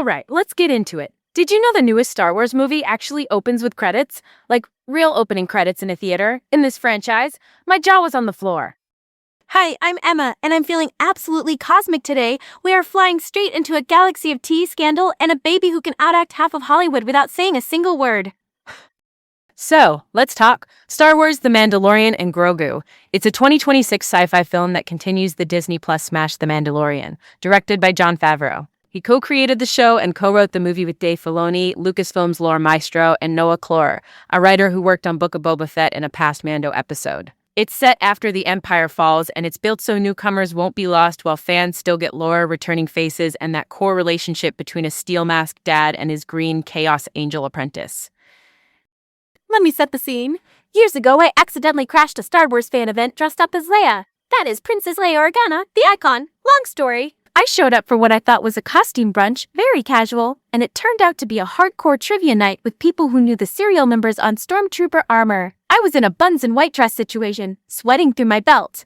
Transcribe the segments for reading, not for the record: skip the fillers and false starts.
All right, let's get into it. Did you know the newest Star Wars movie actually opens with credits? Like, real opening credits in a theater? In this franchise? My jaw was on the floor. Hi, I'm Emma, and I'm feeling absolutely cosmic today. We are flying straight into a galaxy of tea, scandal, and a baby who can outact half of Hollywood without saying a single word. So, let's talk Star Wars, The Mandalorian and Grogu. It's a 2026 sci-fi film that continues the Disney Plus smash The Mandalorian, directed by Jon Favreau. He co-created the show and co-wrote the movie with Dave Filoni, Lucasfilm's lore maestro, and Noah Clore, a writer who worked on Book of Boba Fett in a past Mando episode. It's set after the Empire falls, and it's built so newcomers won't be lost while fans still get lore, returning faces, and that core relationship between a steel-masked dad and his green Chaos Angel apprentice. Let me set the scene. Years ago, I accidentally crashed a Star Wars fan event dressed up as Leia. That is Princess Leia Organa, the icon. Long story. I showed up for what I thought was a costume brunch, very casual, and it turned out to be a hardcore trivia night with people who knew the serial numbers on Stormtrooper armor. I was in a buns and white dress situation, sweating through my belt.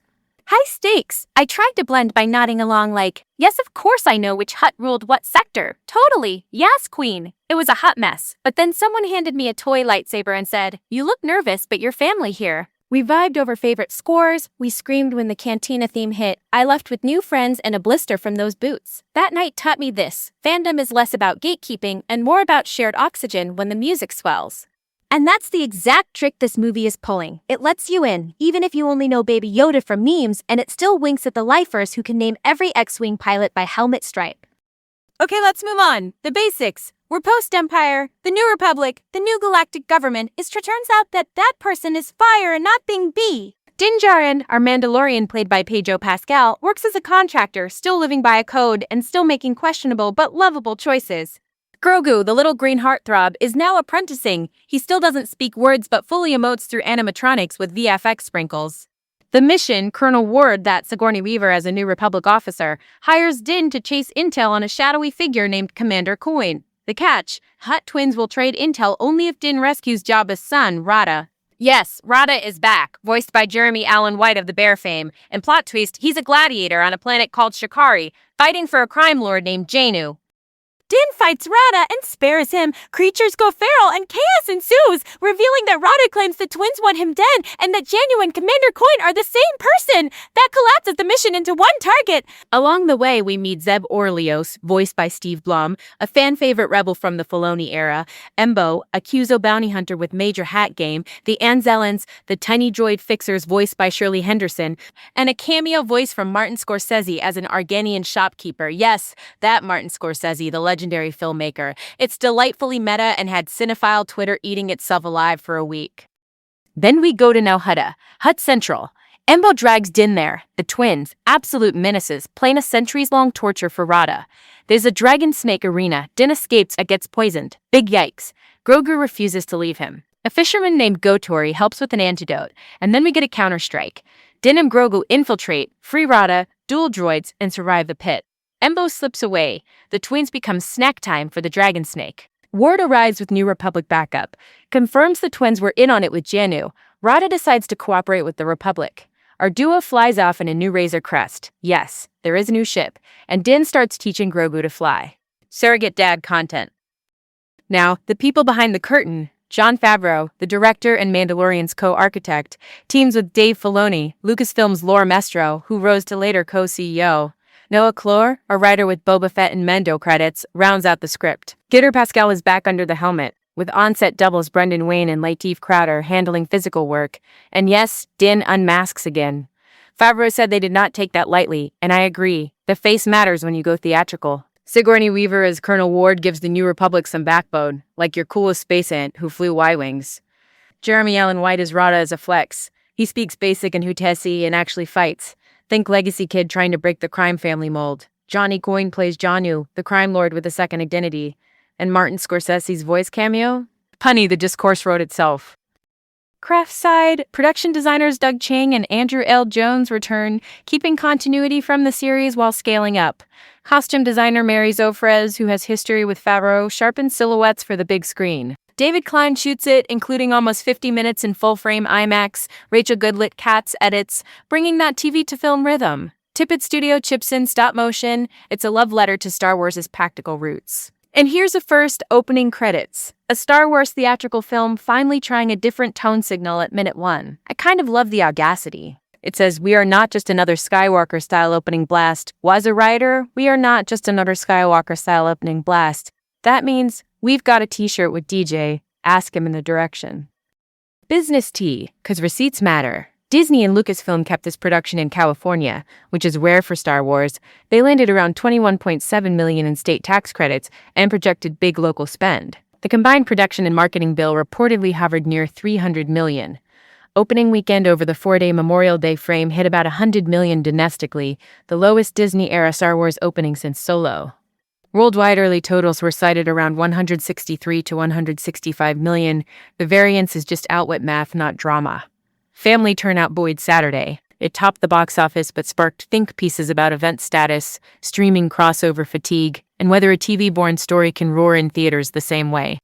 High stakes. I tried to blend by nodding along like, yes, of course I know which hut ruled what sector. Totally. Yes, queen. It was a hot mess. But then someone handed me a toy lightsaber and said, you look nervous, but your family here. We vibed over favorite scores. We screamed when the Cantina theme hit. I left with new friends and a blister from those boots. That night taught me this. Fandom is less about gatekeeping and more about shared oxygen when the music swells. And that's the exact trick this movie is pulling. It lets you in, even if you only know Baby Yoda from memes, and it still winks at the lifers who can name every X-Wing pilot by helmet stripe. Okay, let's move on. The basics. We're post-Empire, the New Republic, the new galactic government. It turns out that person is fire and not Bing B. Din Djarin, our Mandalorian played by Pedro Pascal, works as a contractor, still living by a code and still making questionable but lovable choices. Grogu, the little green heartthrob, is now apprenticing. He still doesn't speak words but fully emotes through animatronics with VFX sprinkles. The mission, Colonel Ward, that Sigourney Weaver as a New Republic officer, hires Din to chase intel on a shadowy figure named Commander Coin. The catch, Hutt twins will trade intel only if Din rescues Jabba's son, Rada. Yes, Rada is back, voiced by Jeremy Allen White of The Bear fame, and plot twist, he's a gladiator on a planet called Shikari, fighting for a crime lord named Jainu. Din fights Rada and spares him. Creatures go feral and chaos ensues, revealing that Rada claims the twins want him dead and that Jainu and Commander Coin are the same person. That collapses the mission into one target. Along the way, we meet Zeb Orleos, voiced by Steve Blum, a fan-favorite rebel from the Filoni era, Embo, a Cuso bounty hunter with major hat game, the Anzellans, the tiny droid fixers voiced by Shirley Henderson, and a cameo voice from Martin Scorsese as an Arganian shopkeeper. Yes, that Martin Scorsese, the legendary filmmaker. It's delightfully meta and had cinephile Twitter eating itself alive for a week. Then we go to Nal Hutta, Hutt Central. Embo drags Din there. The twins, absolute menaces, plan a centuries-long torture for Rada. There's a dragon snake arena. Din escapes and gets poisoned. Big yikes. Grogu refuses to leave him. A fisherman named Gotori helps with an antidote, and then we get a counterstrike. Din and Grogu infiltrate, free Rada, duel droids, and survive the pit. Embo slips away. The twins become snack time for the dragon snake. Ward arrives with New Republic backup, confirms the twins were in on it with Jainu. Rada decides to cooperate with the Republic. Our duo flies off in a new Razor Crest. Yes, there is a new ship. And Din starts teaching Grogu to fly. Surrogate dad content. Now, the people behind the curtain, Jon Favreau, the director and Mandalorian's co-architect, teams with Dave Filoni, Lucasfilm's lore maestro, who rose to later co-CEO. Noah Clore, a writer with Boba Fett and Mando credits, rounds out the script. Pedro Pascal is back under the helmet, with on-set doubles Brendan Wayne and Lateef Crowder handling physical work. And yes, Din unmasks again. Favreau said they did not take that lightly, and I agree. The face matters when you go theatrical. Sigourney Weaver as Colonel Ward gives the New Republic some backbone, like your coolest space ant who flew Y-Wings. Jeremy Allen White as Rada as a flex. He speaks basic and Hutesi and actually fights. Think legacy kid trying to break the crime family mold. Johnny Coyne plays Jainu, the crime lord with a second identity. And Martin Scorsese's voice cameo? Punny, the discourse wrote itself. Craft side, production designers Doug Chang and Andrew L. Jones return, keeping continuity from the series while scaling up. Costume designer Mary Zofrez, who has history with Favreau, sharpens silhouettes for the big screen. David Klein shoots it, including almost 50 minutes in full-frame IMAX. Rachel Goodlett Katz edits, bringing that TV-to-film rhythm. Tippett Studio chips in stop motion. It's a love letter to Star Wars' practical roots. And here's a first opening credits. A Star Wars theatrical film finally trying a different tone signal at minute 1. I kind of love the audacity. It says, "We are not just another Skywalker-style opening blast. Was a writer, we are not just another Skywalker-style opening blast." That means we've got a t-shirt with DJ. Ask him in the direction. Business tea, 'cause receipts matter. Disney and Lucasfilm kept this production in California, which is rare for Star Wars. They landed around $21.7 million in state tax credits and projected big local spend. The combined production and marketing bill reportedly hovered near $300 million. Opening weekend over the 4-day Memorial Day frame hit about $100 million domestically, the lowest Disney-era Star Wars opening since Solo. Worldwide early totals were cited around 163 to 165 million. The variance is just outwit math, not drama. Family turnout buoyed Saturday. It topped the box office but sparked think pieces about event status, streaming crossover fatigue, and whether a TV-born story can roar in theaters the same way.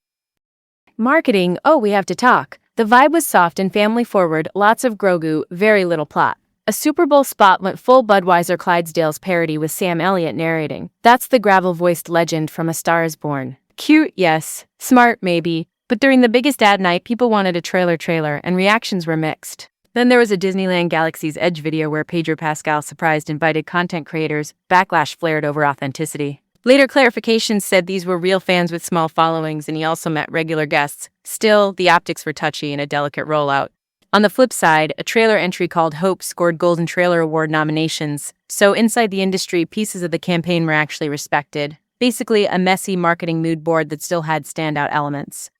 Marketing, we have to talk. The vibe was soft and family-forward, lots of Grogu, very little plot. A Super Bowl spot went full Budweiser Clydesdale's parody with Sam Elliott narrating. That's the gravel-voiced legend from A Star is Born. Cute, yes. Smart, maybe. But during the biggest ad night, people wanted a trailer, and reactions were mixed. Then there was a Disneyland Galaxy's Edge video where Pedro Pascal surprised invited content creators. Backlash flared over authenticity. Later clarifications said these were real fans with small followings, and he also met regular guests. Still, the optics were touchy and a delicate rollout. On the flip side, a trailer entry called Hope scored Golden Trailer Award nominations, so inside the industry, pieces of the campaign were actually respected. Basically, a messy marketing mood board that still had standout elements.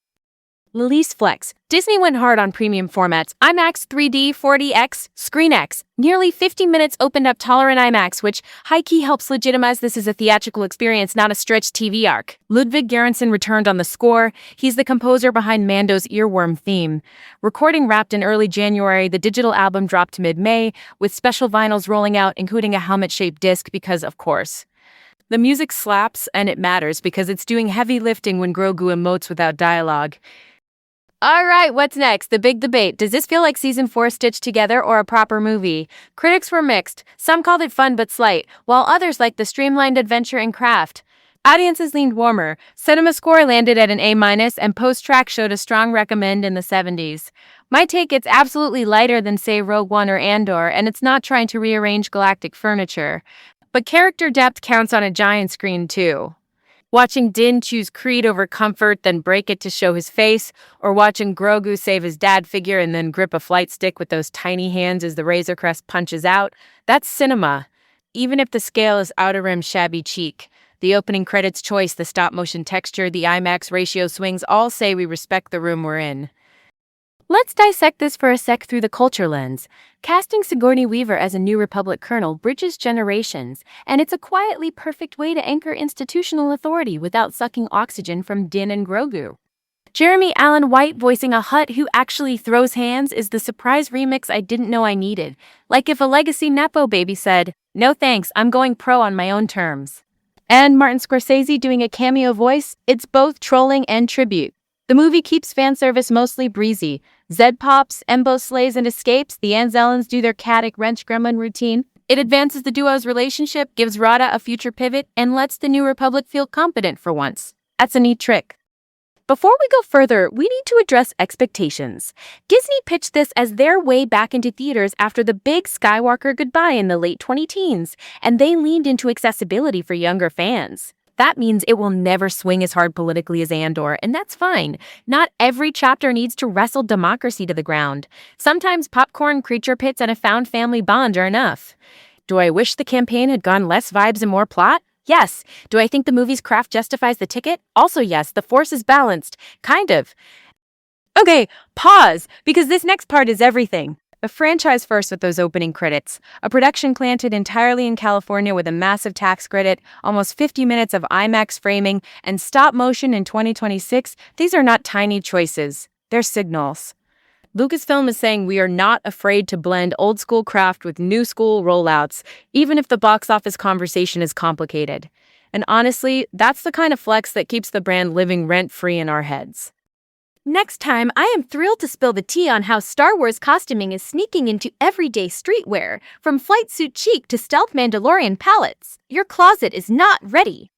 Release flex. Disney went hard on premium formats. IMAX 3D, 4DX, ScreenX. Nearly 50 minutes opened up taller in IMAX, which high-key helps legitimize this as a theatrical experience, not a stretched TV arc. Ludwig Göransson returned on the score. He's the composer behind Mando's earworm theme. Recording wrapped in early January, the digital album dropped mid-May, with special vinyls rolling out, including a helmet-shaped disc because, of course. The music slaps, and it matters because it's doing heavy lifting when Grogu emotes without dialogue. All right, what's next? The big debate. Does this feel like season 4 stitched together or a proper movie? Critics were mixed. Some called it fun but slight, while others liked the streamlined adventure and craft. Audiences leaned warmer. Cinema score landed at an A-, and post-track showed a strong recommend in the 70s. My take, it's absolutely lighter than, say, Rogue One or Andor, and it's not trying to rearrange galactic furniture. But character depth counts on a giant screen, too. Watching Din choose Creed over comfort, then break it to show his face, or watching Grogu save his dad figure and then grip a flight stick with those tiny hands as the Razor Crest punches out, that's cinema. Even if the scale is outer rim shabby chic. The opening credits choice, the stop-motion texture, the IMAX ratio swings all say we respect the room we're in. Let's dissect this for a sec through the culture lens. Casting Sigourney Weaver as a New Republic colonel bridges generations, and it's a quietly perfect way to anchor institutional authority without sucking oxygen from Din and Grogu. Jeremy Allen White voicing a Hutt who actually throws hands is the surprise remix I didn't know I needed. Like if a legacy Nepo baby said, "No thanks, I'm going pro on my own terms." And Martin Scorsese doing a cameo voice, it's both trolling and tribute. The movie keeps fan service mostly breezy. Zed pops, Embo slays and escapes, the Anzellans do their Caddick wrench gremlin routine. It advances the duo's relationship, gives Rada a future pivot, and lets the New Republic feel competent for once. That's a neat trick. Before we go further, we need to address expectations. Disney pitched this as their way back into theaters after the big Skywalker goodbye in the late 2010s, and they leaned into accessibility for younger fans. That means it will never swing as hard politically as Andor, and that's fine. Not every chapter needs to wrestle democracy to the ground. Sometimes popcorn, creature pits, and a found family bond are enough. Do I wish the campaign had gone less vibes and more plot? Yes. Do I think the movie's craft justifies the ticket? Also yes, the force is balanced. Kind of. Okay, pause, because this next part is everything. A franchise first with those opening credits. A production planted entirely in California with a massive tax credit, almost 50 minutes of IMAX framing, and stop motion in 2026. These are not tiny choices. They're signals. Lucasfilm is saying we are not afraid to blend old school craft with new school rollouts, even if the box office conversation is complicated. And honestly, that's the kind of flex that keeps the brand living rent-free in our heads. Next time, I am thrilled to spill the tea on how Star Wars costuming is sneaking into everyday streetwear, from flight suit chic to stealth Mandalorian palettes. Your closet is not ready.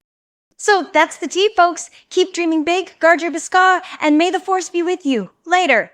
So that's the tea, folks. Keep dreaming big, guard your biscuit, and may the force be with you. Later.